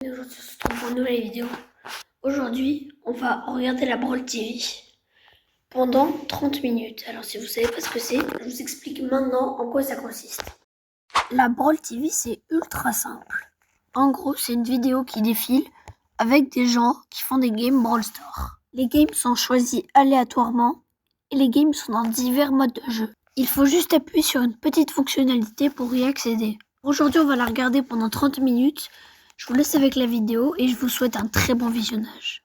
Et aujourd'hui, on se retrouve pour une nouvelle vidéo. Aujourd'hui, on va regarder la Brawl TV pendant 30 minutes. Alors, si vous savez pas ce que c'est, je vous explique maintenant en quoi ça consiste. La Brawl TV, c'est ultra simple. En gros, c'est une vidéo qui défile avec des gens qui font des games Brawl Stars. Les games sont choisis aléatoirement et les games sont dans divers modes de jeu. Il faut juste appuyer sur une petite fonctionnalité pour y accéder. Aujourd'hui, on va la regarder pendant 30 minutes. Je vous laisse avec la vidéo et je vous souhaite un très bon visionnage.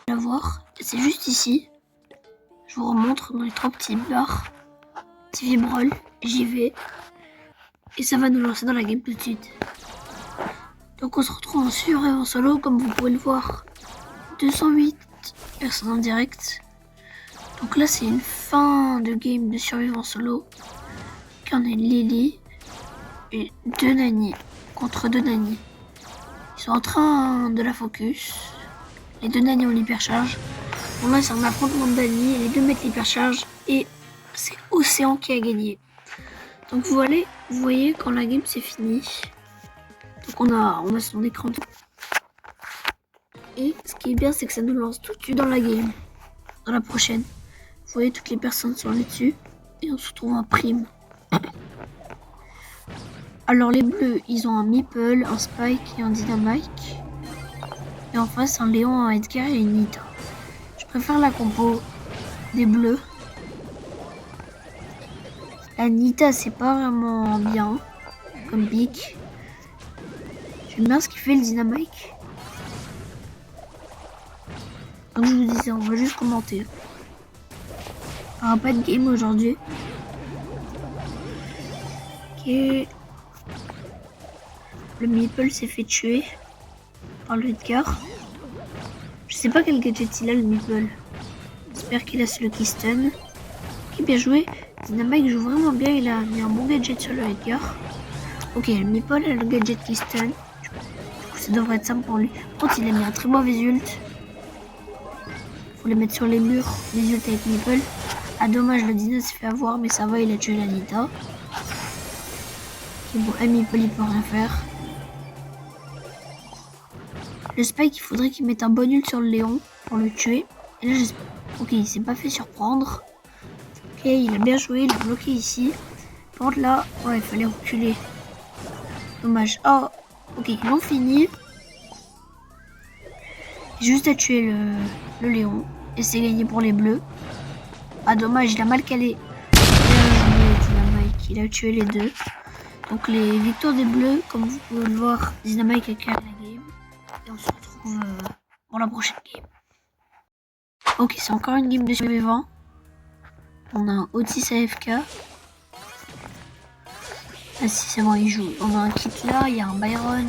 La voir, c'est juste ici. Je vous remontre dans les 3 petits barres. TV Brawl, j'y vais. Et ça va nous lancer dans la game tout de suite. Donc on se retrouve en sur et en solo, comme vous pouvez le voir. 208 personnes en direct. Donc là, c'est une fin de game de survivants solo. Puis on a une Lily et 2 Nani contre 2 Nani. Ils sont en train de la focus. Les 2 Nani ont l'hypercharge. Bon là, c'est un affrontement de Nani. Les 2 mettent l'hypercharge et c'est Océan qui a gagné. Donc vous voyez quand la game c'est fini. Donc on a son écran. Et ce qui est bien, c'est que ça nous lance tout de suite dans la game. Dans la prochaine. Vous voyez, toutes les personnes sont là-dessus. Et on se retrouve en prime. Alors les bleus, ils ont un Meeple, un Spike et un Dynamite. Et en face, un Léon, un Edgar et une Nita. Je préfère la compo des bleus. La Nita, c'est pas vraiment bien comme pick. J'aime bien ce qu'il fait le Dynamite. Comme je vous disais, on va juste commenter. Il n'y aura pas de game aujourd'hui. Ok. Le Meeple s'est fait tuer par le Edgar. Je sais pas quel gadget il a, le Meeple. J'espère qu'il a ce Lucky Stun. Ok, bien joué. Dynamite joue vraiment bien, il a mis un bon gadget sur le Edgar. Ok, le Meeple a le gadget qui stun. Du coup, ça devrait être simple pour lui. Par contre, il a mis un très mauvais ult. Faut les mettre sur les murs, les ults avec Meeple. Ah, dommage, le Dino s'est fait avoir, mais ça va, il a tué la Nita. Ok, bon, Meeple, il peut rien faire. Le Spike, il faudrait qu'il mette un bon ult sur le Léon pour le tuer. Et là, j'espère. Ok, il s'est pas fait surprendre. Ok, il a bien joué, il a bloqué ici. Par contre, là, ouais, il fallait reculer. Dommage. Oh, ok, ils l'ont fini. Juste à tuer le Léon. Et c'est gagné pour les bleus. Ah, dommage, il a mal calé. Dynamite, il a tué les deux. Donc, les victoires des bleus, comme vous pouvez le voir, Dynamite a gagné la game. Et on se retrouve pour la prochaine game. Ok, c'est encore une game de survivants. On a un Otis AFK. Ah si, c'est bon, il joue. On a un Kit là, il y a un Byron.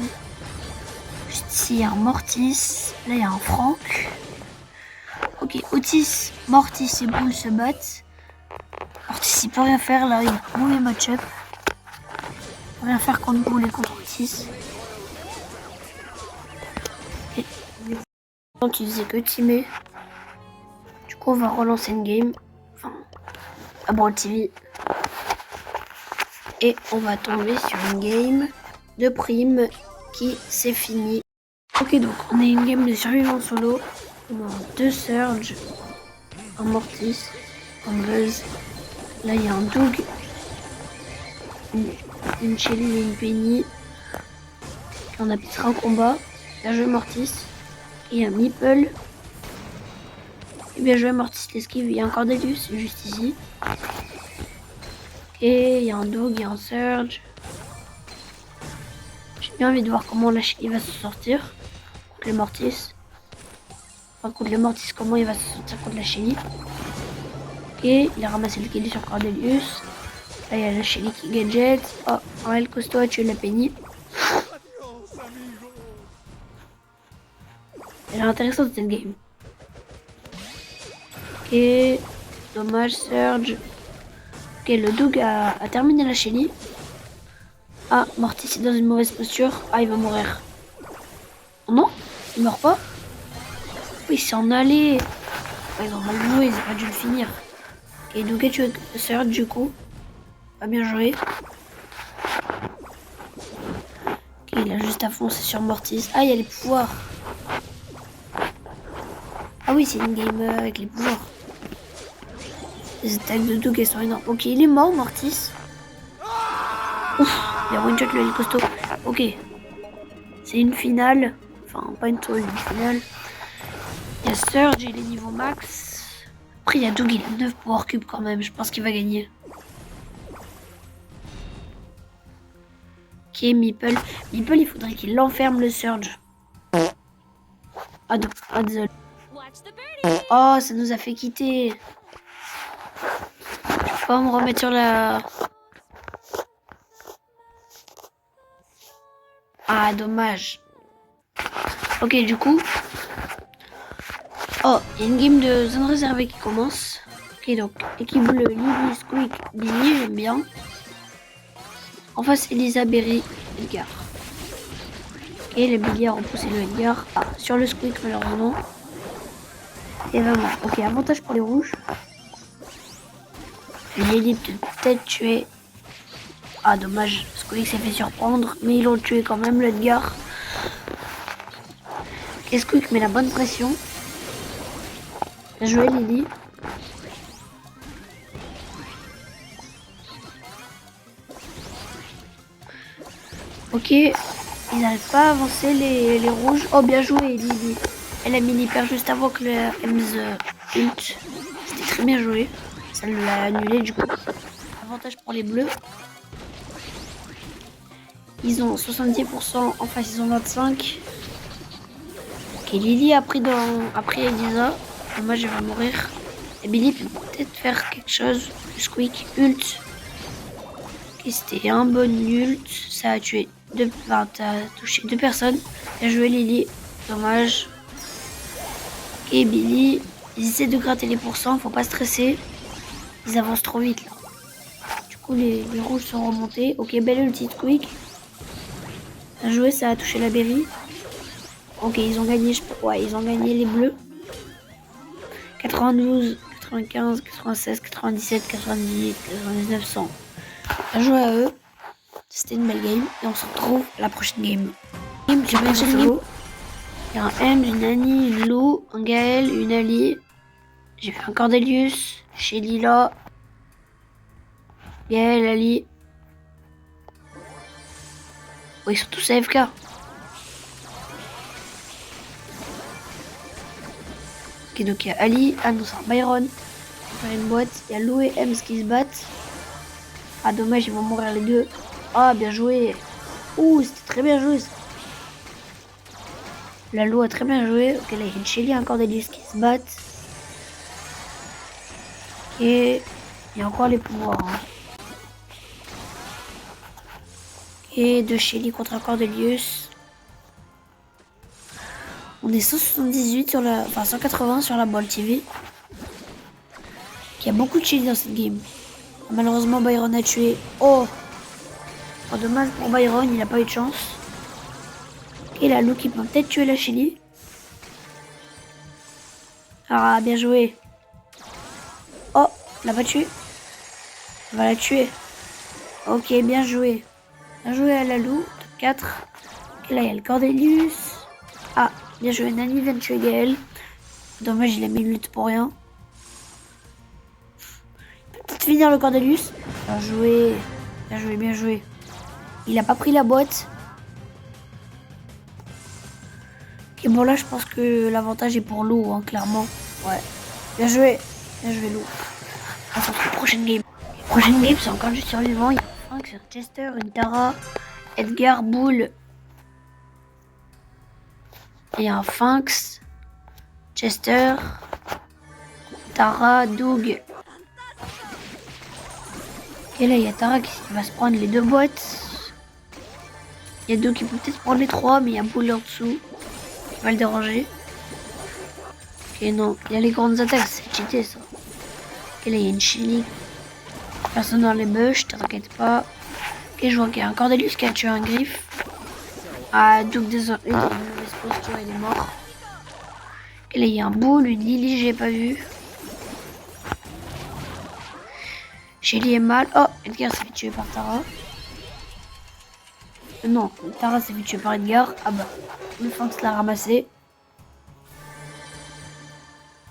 Juste ici, il y a un Mortis. Là, il y a un Frank. Ok, Otis, Mortis et Bull se battent. Mortis, il peut rien faire. Là, il y a un mauvais match-up. Il peut rien faire contre Bull et contre Otis. Ok. Donc, il faisait que teamer. Du coup, on va relancer une game. Enfin, à Brawl TV. Et on va tomber sur une game de prime qui s'est finie. Ok, donc on a une game de survivants solo. On a 2 Surge, un Mortis, un Buzz. Là, il y a un Doug, une Shelly et une Penny. Et on appliquera au combat. Bien joué Mortis. Et un Meeple. Et bien joué Mortis l'esquive. Il y a un Cordelius juste ici. Et il y a un Doug, il y a un Surge. J'ai bien envie de voir comment la Shelly va se sortir contre les Mortis. Enfin, contre les Mortis, comment il va se sortir contre la Shelly. Ok, il a ramassé le kill sur Cordelius. Là, il y a la Shelly qui gadget. Oh, un El Costo a tué la Penny. Elle est intéressante cette game. Ok, dommage, Surge. Ok, le Doug a terminé la Shelly. Ah, Mortis est dans une mauvaise posture. Ah, il va mourir. Oh non, il meurt pas. Oui, il s'en allait. Oh, ils ont mal joué, ils ont pas dû le finir. Ok, Doug a tué Surge du coup. Pas bien joué. Ok, il a juste à fond, c'est sur Mortis. Ah, il y a les pouvoirs. Ah oui, c'est une game avec les pouvoirs. Les attaques de Doug, elles sont énormes. Ok, il est mort, Mortis. Ouf, il a one-shot le costaud. Ok. C'est une finale. Enfin, pas une finale. Il y a Surge, il est niveau max. Après, il y a Doug, il a 9 power cubes quand même. Je pense qu'il va gagner. Ok, Meeple. Meeple, il faudrait qu'il enferme le Surge. Ah, non. Ah, désolé. Oh, ça nous a fait quitter. Je peux pas me remettre sur la... Ah, dommage. Ok, du coup... Oh, il y a une game de zone réservée qui commence. Ok, donc, équipe bleue, Lily, Squeak, Billy, j'aime bien. En face, Elisa, Berry, Edgar. Ok, le Billy a repoussé le Edgar. Ah, sur le Squeak, malheureusement. Et vraiment, ok, avantage pour les rouges. Lily peut peut-être tuer. Ah, dommage, Squeak s'est fait surprendre, mais ils l'ont tué quand même, le Edgar. Et Squeak met la bonne pression. Bien joué, Lily. Ok, ils n'arrivent pas à avancer les rouges. Oh, bien joué, Lily. Elle a mis l'hyper juste avant que le Ems ult. C'était très bien joué. Ça l'a annulé du coup. Avantage pour les bleus. Ils ont 70%, en face ils ont 25%. Ok, Lily a pris après Elisa. Dommage, elle va mourir. Et Billy peut peut-être faire quelque chose. Le Squeak ult. Ok, c'était un bon ult. Ça a tué ça a touché 2 personnes. Bien joué Lily. Dommage. Ok, Billy. Ils essaient de gratter les pourcents. Faut pas stresser. Ils avancent trop vite là. Du coup, les rouges sont remontés. Ok, belle ulti de Squeak. Bien joué, ça a touché la Berry. Ok, ils ont gagné. Ouais, ils ont gagné les bleus. 92, 95, 96, 97, 98, 99, 100. Bien joué à eux. C'était une belle game. Et on se retrouve à la prochaine game. J'ai pas une game. Il y a un M, une Annie, une Lou, un Gaël, une Ali. J'ai fait un Cordelius. Chez Lila. Gaël, Ali. Oh, ils sont tous AFK. Ok, donc il y a Ali. Ah non, c'est Byron. On va faire une boîte. Il y a Lou et Ems qui se battent. Ah, dommage, ils vont mourir les deux. Ah, bien joué. Ouh, c'était très bien joué ça. La Lou a très bien joué. Ok, là, il y a une Shelly et un Cordelius qui se battent. Et il y a encore les pouvoirs. Hein. Et de Shelly contre un Cordelius. On est 178 sur la... Enfin, 180 sur la Ball TV. Il y a beaucoup de Shelly dans cette game. Malheureusement, Byron a tué. Oh, dommage pour Byron, il n'a pas eu de chance. Et la Lou qui peut peut-être tuer la Shelly. Ah, bien joué. Oh, l'a pas tué. On va la tuer. Ok, bien joué. Bien joué à la Lou. Top 4. Ok, là, il y a le Cordelius. Ah, bien joué. Nani vient de tuer Gaël. Dommage, il a mis lutte pour rien. Peut-être finir le Cordelius. Bien joué. Bien joué, bien joué. Il a pas pris la boîte. Ok, bon là je pense que l'avantage est pour Lou, hein, clairement. Ouais. Bien joué. Bien joué Lou. On se retrouve pour la prochaine game. Prochaine game, c'est encore du survivant. Il y a un Frank, un Chester, une Tara, Edgar, Bull. Il y a un Finks, Chester, Tara, Doug. Et là, il y a Tara qui va se prendre les 2 boîtes. Il y a Doug qui peut peut-être prendre les 3, mais il y a Bull en dessous qui va le déranger. Ok, non, il y a les grandes attaques, c'est cheaté ça. Ok, là, il y a une Shelly. Personne dans les bush, t'inquiète pas. Ok, je vois qu'il y a un Cordelius qui a tué un Griff. Ah, Doug, désolé, il a une mauvaise posture, il est mort. Ok, là, il y a un Bull, une Lily, j'ai pas vu. Shelly est mal. Oh, Edgar s'est fait tuer par Tara. Non, Tara s'est fait tuer par Edgar. Ah bah, le Phanx l'a ramassé.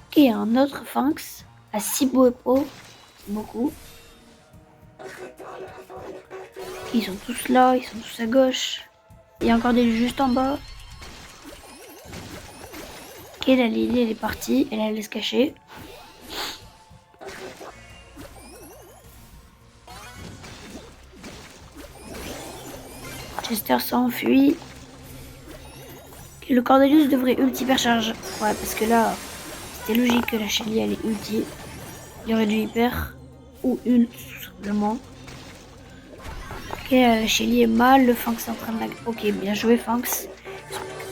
Ok, il y a un autre Phanx à 6 Boepo. C'est beaucoup. Ok, ils sont tous là, ils sont tous à gauche. Il y a encore des juste en bas. Ok, la Lily, elle est partie. Elle allait se cacher. Chester s'enfuit. Okay, le Cordelius devrait ulti hypercharge. Ouais, parce que là, c'était logique que la Shelly elle est ulti. Il aurait dû hyper. Ou ult, tout simplement. Ok, la Shelly est mal. Le Phanx est en train de la... Ok, bien joué, Phanx.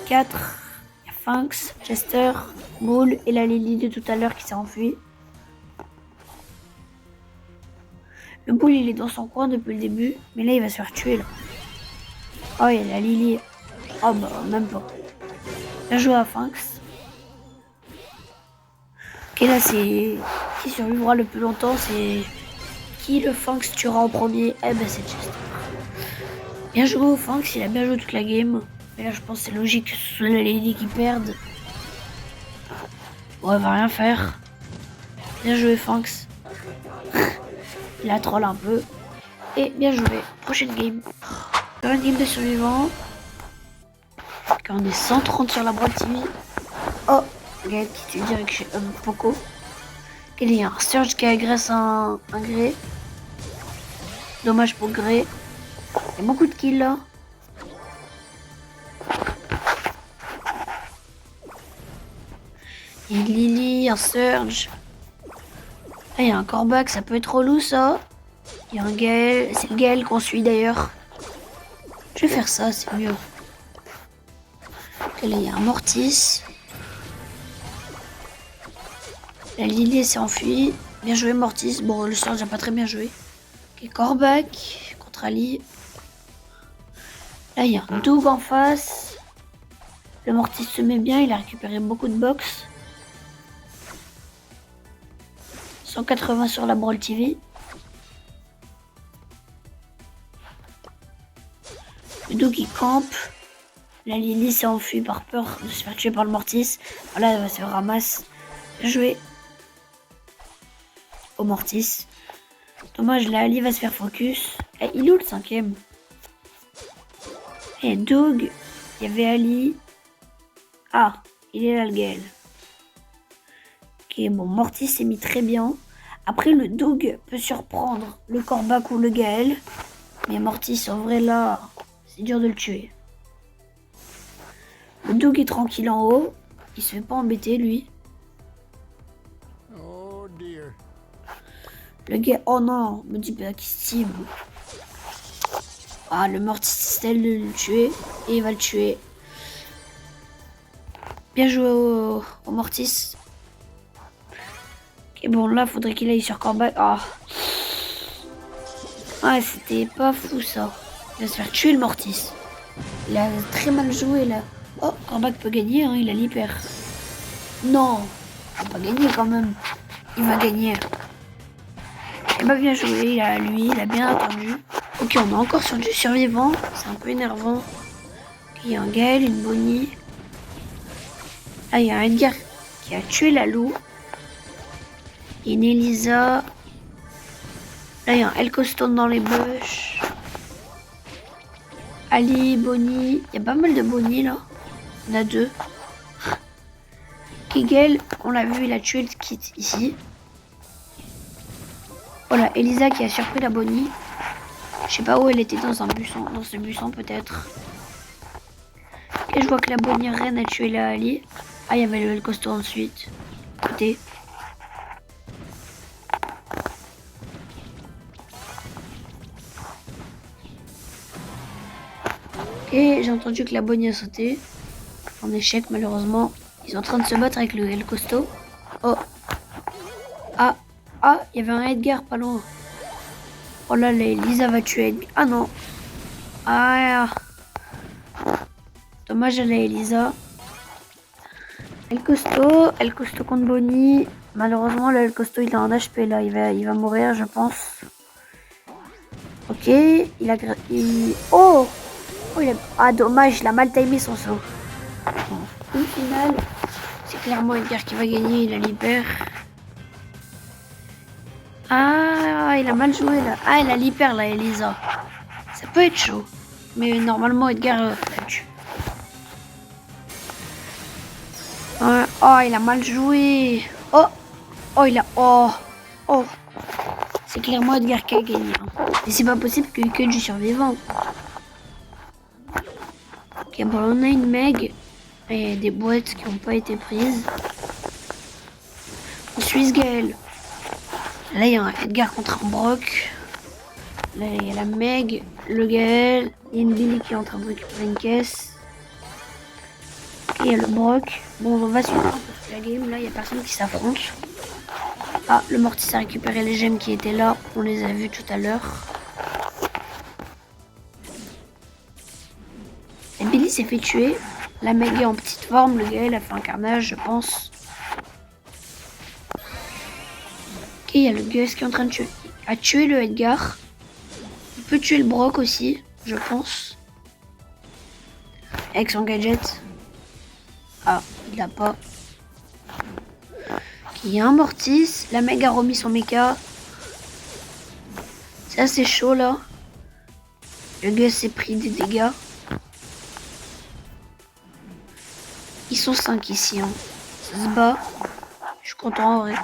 4. Il y a Phanx, Chester, Bull et la Lily de tout à l'heure qui s'est enfuie. Le Bull, il est dans son coin depuis le début. Mais là, il va se faire tuer, là. Oh, il y a la Lily. Oh, bah, même pas. Bien joué à Phanx. Ok, là, c'est... Qui survivra le plus longtemps, c'est... Qui le Phanx tuera en premier? Eh ben, c'est Chester. Bien joué au Phanx, il a bien joué toute la game. Mais là, je pense que c'est logique que ce soit la Lily qui perde. Bon, elle va rien faire. Bien joué, Phanx. Il a troll un peu. Et bien joué. Prochaine game. Encore une game de survivants. Quand on est 130 sur la Brawl TV. Oh, Gaël qui tue direct chez Poco. Il y a un Surge qui agresse un Grey. Dommage pour Grey. Il y a beaucoup de kills là. Il y a Lily, un Surge. Là, il y a un Corbac, ça peut être relou ça. Il y a un Gaël, c'est le Gaël qu'on suit d'ailleurs. Je vais faire ça, c'est mieux. Et là, il y a un Mortis. La Lily s'est enfuie. Bien joué Mortis. Bon, le Surge n'a pas très bien joué. Ok, Corbac contre Ali. Là, il y a un Doug en face. Le Mortis se met bien, il a récupéré beaucoup de box. 180 sur la Brawl TV. Le Doug il campe. La Lily s'est enfuie par peur de se faire tuer par le Mortis. Voilà, elle va se faire ramasse. Bien joué au Mortis. Dommage, la Ali va se faire focus. Et il est où le 5ème? Et Doug, il y avait Ali. Ah, il est là le Gaël. Ok, bon, Mortis s'est mis très bien. Après, le Doug peut surprendre le Corbac ou le Gaël. Mais Mortis, en vrai, là, c'est dur de le tuer. Le Doug est tranquille en haut. Il se fait pas embêter, lui. Oh dear. Le gars, oh non, me dis pas qu'il Steve. Ah, le Mortis essaie de le tuer. Et il va le tuer. Bien joué au Mortis. Ok, bon, là, faudrait qu'il aille sur Corbac. Ah. Ouais, c'était pas fou, ça. Il va se faire tuer, le Mortis. Il a très mal joué, là. Oh, Corbac peut gagner, hein, il a l'hyper. Non, il va pas gagner, quand même. Il va gagner. Il m'a bien joué, il a bien attendu. Ok, on est encore sur du survivant. C'est un peu énervant. Ok, il y a un Gaël, une Bonnie. Ah, il y a un Edgar qui a tué la loup. Il y a une Elisa. Là, il y a un El Costone dans les bush. Ali, Bonnie. Il y a pas mal de Bonnie, là. Il y en a 2. Kegel, on l'a vu, il a tué le kit ici. Voilà, Elisa qui a surpris la Bonnie. Je sais pas où elle était, dans un buisson. Dans ce buisson, peut-être. Ok, je vois que la Bonnie reine a tué la Ali. Ah, il y avait le El Costo ensuite. Écoutez. Et j'ai entendu que la Bonnie a sauté. En échec, malheureusement. Ils sont en train de se battre avec le El Costo. Oh. Ah. Ah, il y avait un Edgar pas loin. Oh là, Elisa va tuer Edgar. Ah non. Ah. Dommage à la Elisa. El Costo contre Bonnie. Malheureusement, le El Costo, il a un HP là. Il va mourir, je pense. Ok. Oh. Oh, ah, dommage, il a mal timé son saut. Bon, au final, c'est clairement Edgar qui va gagner, il a l'hyper. Ah, il a mal joué là. Ah, il a l'hyper là, Elisa. Ça peut être chaud. Mais normalement, Edgar la tue. Ouais. Oh, il a mal joué. Oh, oh, il a... Oh, oh. C'est clairement Edgar qui a gagné. Hein. Et c'est pas possible qu'il y ait que du survivant. Ok, bon, on a une Meg. Et des boîtes qui n'ont pas été prises. On suit Gaël. Là, il y a un Edgar contre un Brock. Là, il y a la Meg, le Gaël. Il y a une Billy qui est en train de récupérer une caisse. Et il y a le Brock. Bon, on va suivre un peu la game. Là, il n'y a personne qui s'affronte. Ah, le Mortis a récupéré les gemmes qui étaient là. On les a vus tout à l'heure. Et Billy s'est fait tuer. La Meg est en petite forme. Le Gaël a fait un carnage, je pense. Ok, il y a le Gus qui est en train de tuer. A tué le Edgar. Il peut tuer le Brock aussi, je pense. Avec son gadget. Ah, il l'a pas. Il y a un Mortis. La Meg a remis son mecha. C'est assez chaud là. Le Gus s'est pris des dégâts. Ils sont 5 ici. Hein. Ça se bat. Je suis content en vrai.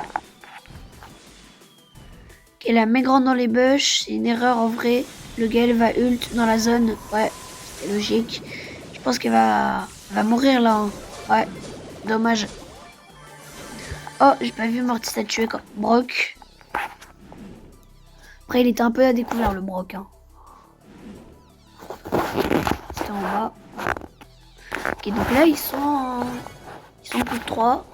Ok, la Meg rentre dans les bush. C'est une erreur en vrai. Le Gale va ult dans la zone. Ouais, c'est logique. Je pense qu'elle va mourir là. Hein. Ouais, dommage. Oh, j'ai pas vu Mortis a tué comme Brock. Après, il était un peu à découvert le Brock. Hein. C'était en bas. Ok, donc là, ils sont plus de 3.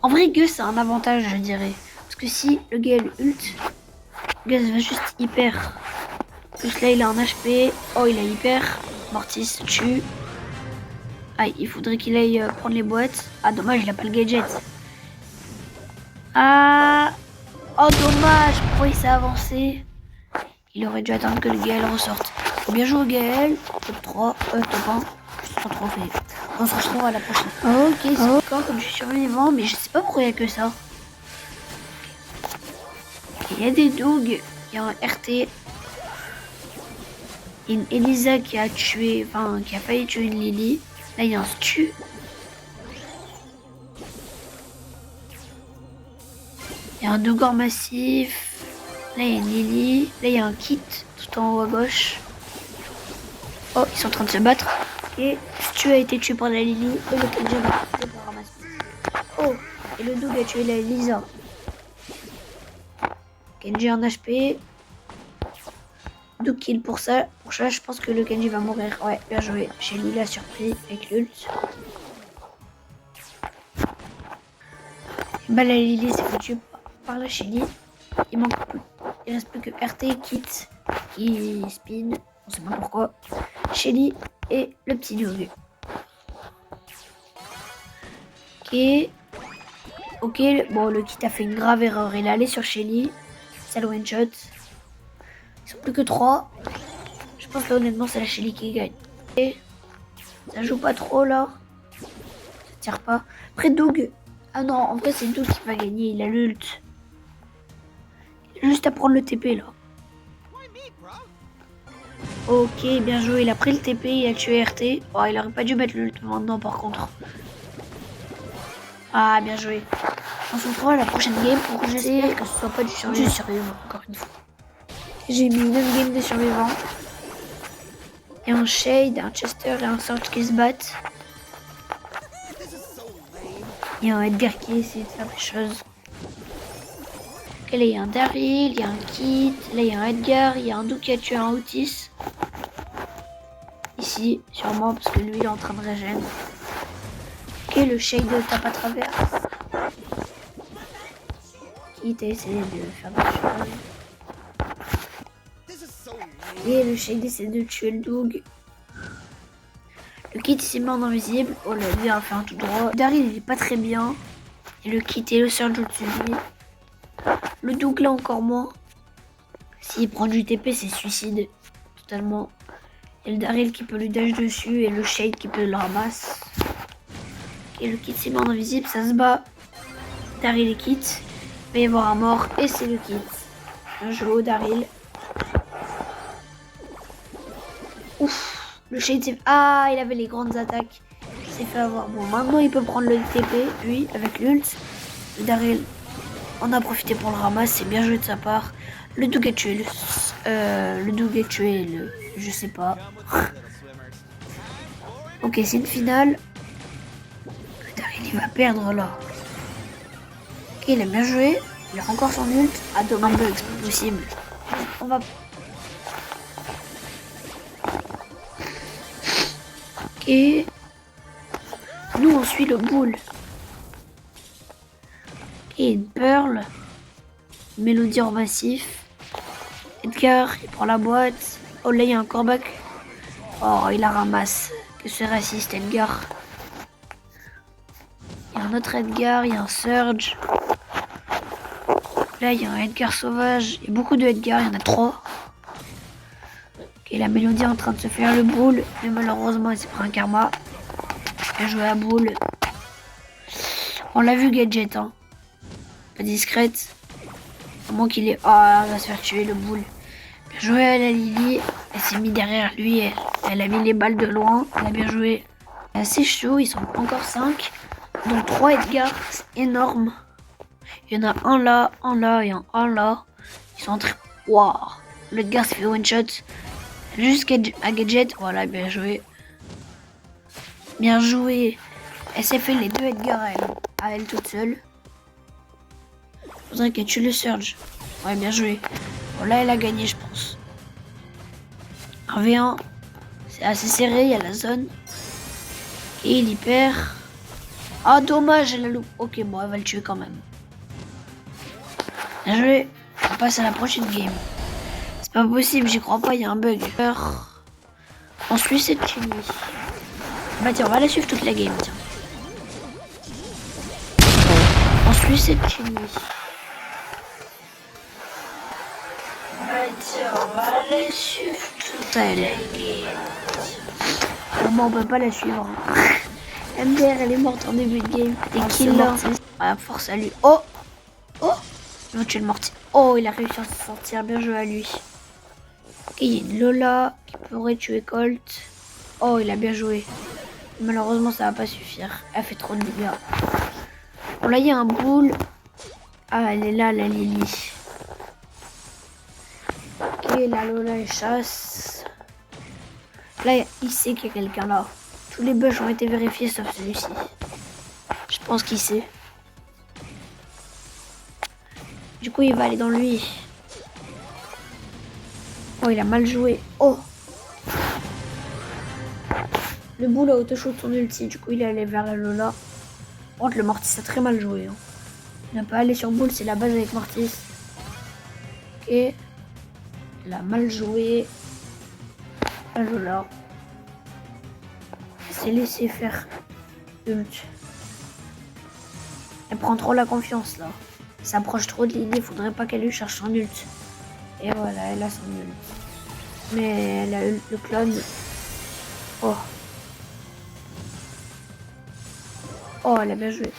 En vrai, Gus a un avantage, je dirais. Parce que si le Gale ult, Gus va juste hyper. Plus là, il a un HP. Oh, il a hyper. Mortis tue. Ah, il faudrait qu'il aille prendre les boîtes. Ah, dommage, il a pas le gadget. Ah. Oh, dommage. Pourquoi il s'est avancé? Il aurait dû attendre que le Gaël ressorte. Bien joué, Gaël. Top 3. Top 1. Top 3 fait. On se retrouve à la prochaine. Ok, c'est encore comme je suis survivant, mais je sais pas pourquoi il y a que ça. Il y a des dogs. Il y a un RT. Une Elisa qui a tué, enfin, qui a failli tuer une Lily. Là, il y a un Stu. Il y a un Dogor massif. Là, il y a une Lily. Là, il y a un Kit tout en haut à gauche. Oh, ils sont en train de se battre. Et Stu a été tué par la Lily. Et le Kenji a été ramassé. Oh, et le Dog a tué la Elisa. Kenji a un HP. 2 kills pour ça. Pour ça, je pense que le Kenji va mourir. Ouais, bien joué. Shelly l'a surpris avec l'ult. Bah, la Lily s'est foutue par la Shelly. Il manque plus. Il reste plus que RT, Kit, qui spin. On sait pas pourquoi. Shelly et le petit Dog. Ok. Ok. Bon, le Kit a fait une grave erreur. Il est allé sur Shelly. C'est le one shot. Ils sont plus que 3. Je pense que honnêtement c'est la Shelly qui gagne. Et ça joue pas trop là. Ça tire pas. Après Doug. Ah non, en vrai c'est Doug qui va gagner. Il a l'ult. Juste à prendre le TP là. Ok, bien joué. Il a pris le TP, il a tué RT. Oh, il aurait pas dû mettre l'ult maintenant par contre. Ah, bien joué. On se retrouve à la prochaine game pour que j'espère que ce soit pas du survivant encore une fois. J'ai mis 9 games de survivants. Et un Shade, un Chester et un Surge qui se battent. Il y a un Edgar qui essaie de faire des choses. Ok, là il y a un Daryl, il y a un Kit, là il y a un Edgar, il y a un Doug qui a tué un Otis. Ici, sûrement parce que lui il est en train de régénérer. Ok, le Shade tape à travers. Kit a essayé de faire des choses. Et le Shade essaie de tuer le Doug. Le Kit s'est mis en invisible. Oh là, lui a fait un tout droit. Daryl il est pas très bien. Et le Kit et le Surge au-dessus de lui. Le Doug là encore moins. S'il prend du TP c'est suicide. Totalement. Et le Daryl qui peut lui dash dessus et le Shade qui peut le ramasser. Et le Kit s'est mis en invisible, ça se bat. Daryl et Kit. Il va y avoir un mort et c'est le Kit. Un jeu au Daryl. Ouf, le Shade s'est... Ah, il avait les grandes attaques. Il s'est fait avoir. Bon, maintenant il peut prendre le TP, lui, avec l'ult. Le Daryl, on a profité pour le ramasser, c'est bien joué de sa part. Le Doug a tué le Doug a tué le... Je sais pas. Ok, c'est une finale. Le Daryl, il va perdre là. Ok, il a bien joué. Il a encore son ult. Ah, dommage, c'est pas possible. On va... Ok. Nous, on suit le boule. Ok, une Pearl. Mélodie en massif. Edgar, il prend la boîte. Oh, là, il y a un corbac. Oh, il la ramasse. Que c'est raciste, Edgar. Il y a un autre Edgar, il y a un Surge. Là, il y a un Edgar sauvage. Il y a beaucoup de Edgar, il y en a 3. Ok, la Mélodie est en train de se faire le boule. Mais malheureusement, elle s'est pris un karma. Elle joué à boule. On l'a vu, Gadget, hein. Pas discrète. À moins qu'il est... Ah, elle va se faire tuer, le boule. Bien joué à la Lily. Elle s'est mise derrière lui. Elle a mis les balles de loin. Elle a bien joué. C'est assez chaud. Ils sont encore 5. Donc 3 Edgar. C'est énorme. Il y en a un là et un là. Ils sont en train... Waouh. Le Edgar s'est fait one shot. Jusqu'à Gadget. Voilà, bien joué. Bien joué. Elle s'est fait les 2 Edgar à elle toute seule. Faudrait qu'elle tue le Surge. Ouais, bien joué. Bon, là, elle a gagné, je pense. 1v1. C'est assez serré, il y a la zone. Et il y perd. Ah, dommage, elle a loupé. Ok, bon, elle va le tuer quand même. Bien joué. On passe à la prochaine game. C'est pas possible, j'y crois pas, il y a un bug. On suit cette chimie. Bah tiens, on va la suivre toute la game, tiens. On suit cette chimie. On va la suivre toute la game. Bon, on peut pas la suivre. MDR, elle est morte en début de game. Et killer. Ah, force à lui. Oh! Oh! Il va tuer le mortier. Oh, il a réussi à se sortir. Bien joué à lui. Ok, il y a une Lola qui pourrait tuer Colt. Oh, il a bien joué. Malheureusement, ça va pas suffire. Elle fait trop de dégâts. Bon, là, il y a un boule. Ah, elle est là, la Lily. Ok, la Lola, elle chasse. Là, il sait qu'il y a quelqu'un là. Tous les bugs ont été vérifiés sauf celui-ci. Je pense qu'il sait. Du coup, il va aller dans lui. Oh, il a mal joué. Oh! Le boule a auto-shoot son ulti. Du coup, il est allé vers la Lola. Par contre, le Mortis a très mal joué. Hein. Il n'a pas allé sur boule, c'est la base avec Mortis. Ok. Il a mal joué. La Lola. Il s'est laissé faire ult. Elle prend trop la confiance là. Elle s'approche trop de l'idée, faudrait pas qu'elle lui cherche son ult. Et voilà, elle a son ult. Mais elle a eu le clone. Oh. Oh, elle a bien joué.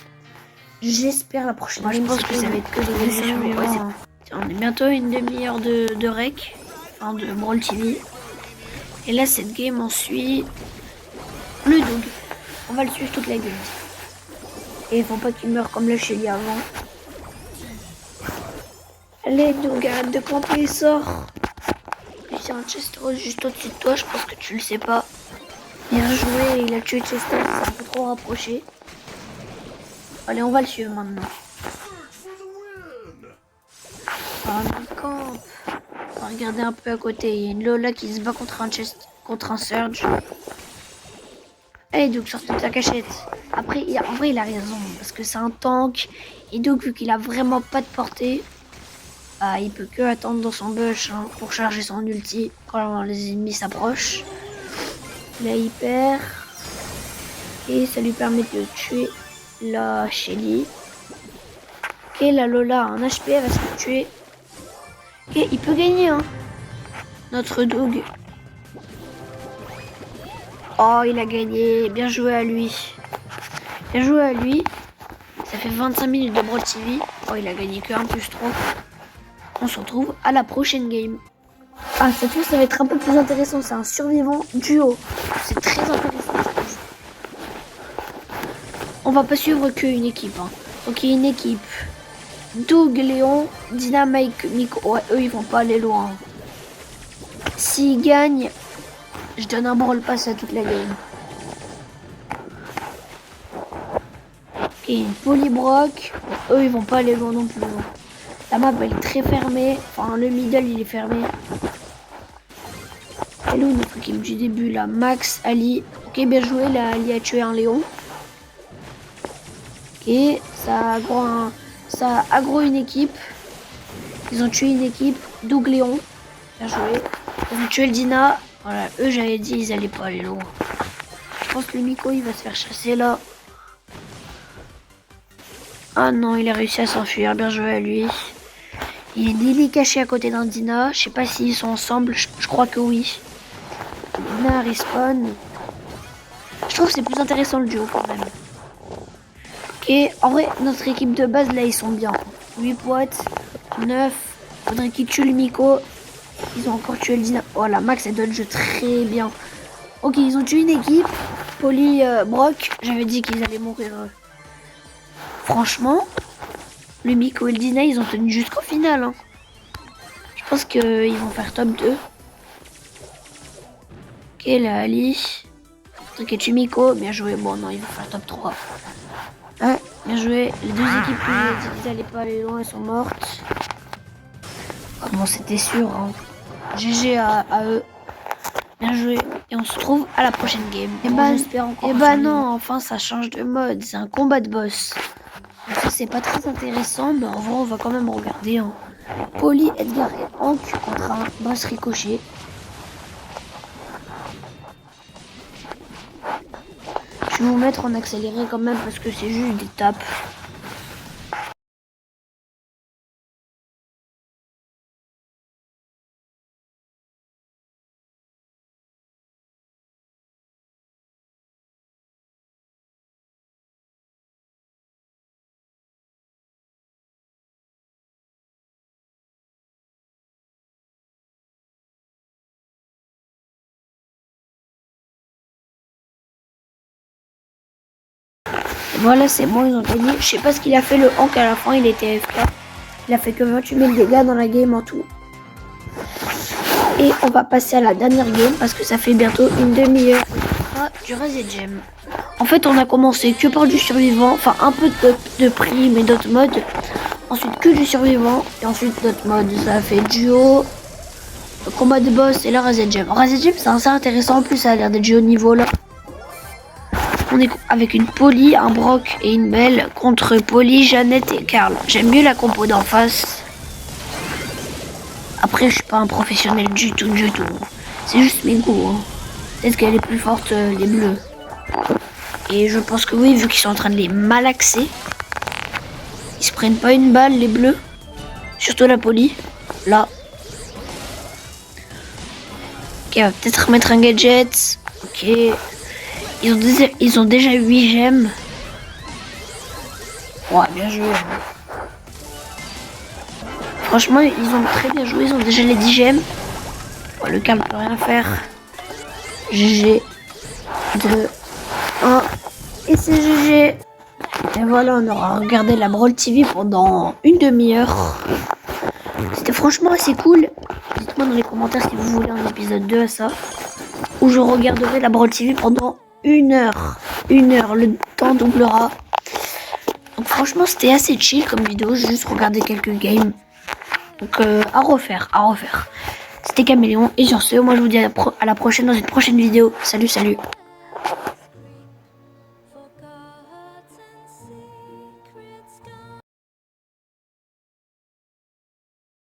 J'espère la prochaine. Moi, je pense que ça va être que des survivants. On est bientôt à une demi-heure de rec. Enfin, de Brawl TV. Et là, cette game, on suit le Doug. On va le suivre toute la game. Et il faut pas qu'il meure comme la Shelly avant. Allez, Doug, arrête de camper, sort. Il y a un chest rose juste au-dessus de toi, je pense que tu le sais pas. Bien joué, il a tué Chester, c'est un peu trop rapproché. Allez, on va le suivre maintenant. Ah, camp. On va regarder un peu à côté. Il y a une Lola qui se bat contre un Surge. Allez, Doug, sort de ta cachette. Après, en vrai, il a raison. Parce que c'est un tank. Et Doug, vu qu'il a vraiment pas de portée, il peut que attendre dans son bush pour charger son ulti quand les ennemis s'approchent. Là, il perd. Et ça lui permet de tuer la Shelly. Ok, la Lola a un HP, elle va se faire tuer. Ok, il peut gagner, hein. Notre Doug. Oh, il a gagné. Bien joué à lui. Bien joué à lui. Ça fait 25 minutes de Brawl TV. Oh, il a gagné que 1+3. On se retrouve à la prochaine game. Ah, cette fois, ça va être un peu plus intéressant. C'est un survivant duo. C'est très intéressant. On va pas suivre qu'une équipe. Hein. Ok, une équipe. Doug, Léon, Dynamite, Miko. Ouais, eux, ils vont pas aller loin. S'ils gagnent, je donne un brawl pass à toute la game. Ok, une Polybrock. Eux, ils vont pas aller loin non plus. La map, elle est très fermée. Enfin, le middle, il est fermé. Elle est où notre équipe du début, là? Max, Ali. Ok, bien joué. Là, Ali a tué un Léon. Ok, ça aggro une équipe. Ils ont tué une équipe. Doug, Léon. Bien joué. Ils ont tué le Dina. Voilà, eux, j'avais dit, ils allaient pas aller loin. Je pense que le Miko, il va se faire chasser, là. Ah non, il a réussi à s'enfuir. Bien joué à lui. Il est Lily caché à côté d'un Dina. Je sais pas s'ils sont ensemble. Je crois que oui. Dina respawn. Je trouve que c'est plus intéressant le duo quand même. Ok, en vrai, notre équipe de base là, ils sont bien. 8 potes, 9. Faudrait qu'ils tuent le Miko. Ils ont encore tué le Dina. Voilà, Max elle dodge très bien. Ok, ils ont tué une équipe. Poly, Brock. J'avais dit qu'ils allaient mourir. Franchement, le Miko et le Dina, ils ont tenu jusqu'au final. Hein. Je pense qu'ils vont faire top 2. Ok, là, Ali. Ok, tu Miko. Bien joué. Bon, non, ils vont faire top 3. Ouais, bien joué. Les deux équipes qui n'allaient pas aller loin, elles sont mortes. Oh, bon, c'était sûr. Hein. GG à eux. Bien joué. Et on se retrouve à la prochaine game. Et bah non, enfin ça change de mode. C'est un combat de boss. Donc ça c'est pas très intéressant, mais en vrai on va quand même regarder. Hein. Polly, Edgar et Hank contre un boss ricochet. Je vais vous mettre en accéléré quand même parce que c'est juste des tapes. Voilà, c'est bon, ils ont gagné. Je sais pas ce qu'il a fait le Hank à la fin, il était AFK. Il a fait que 28 000 dégâts dans la game en tout. Et on va passer à la dernière game parce que ça fait bientôt une demi-heure. Du Razed Gem. En fait, on a commencé que par du survivant, enfin un peu de prime et d'autres modes. Ensuite que du survivant et ensuite d'autres modes. Ça a fait duo, combat de boss et la Razed Gem. Razed Gem c'est assez intéressant, en plus ça a l'air d'être du haut niveau là. On est avec une Polly, un Brock et une Belle contre Polly, Jeannette et Carl. J'aime mieux la compo d'en face. Après, je suis pas un professionnel du tout. C'est juste mes goûts. Hein. Peut-être qu'elle est plus forte, les bleus. Et je pense que oui, vu qu'ils sont en train de les malaxer. Ils se prennent pas une balle, les bleus. Surtout la Polly. Là. Ok, on va peut-être remettre un gadget. Ok. Ils ont déjà 8 gemmes. Ouais, bien joué. Franchement, ils ont très bien joué. Ils ont déjà les 10 gemmes. Ouais, le Carl peut rien faire. GG. 2, 1. Et c'est GG. Et voilà, on aura regardé la Brawl TV pendant une demi-heure. C'était franchement assez cool. Dites-moi dans les commentaires si vous voulez un épisode 2 à ça. Où je regarderai la Brawl TV pendant une heure. Une heure, le temps doublera. Donc franchement, c'était assez chill comme vidéo. J'ai juste regardé quelques games. Donc à refaire. C'était Caméléon. Et sur ce, moi je vous dis à la prochaine dans une prochaine vidéo. Salut.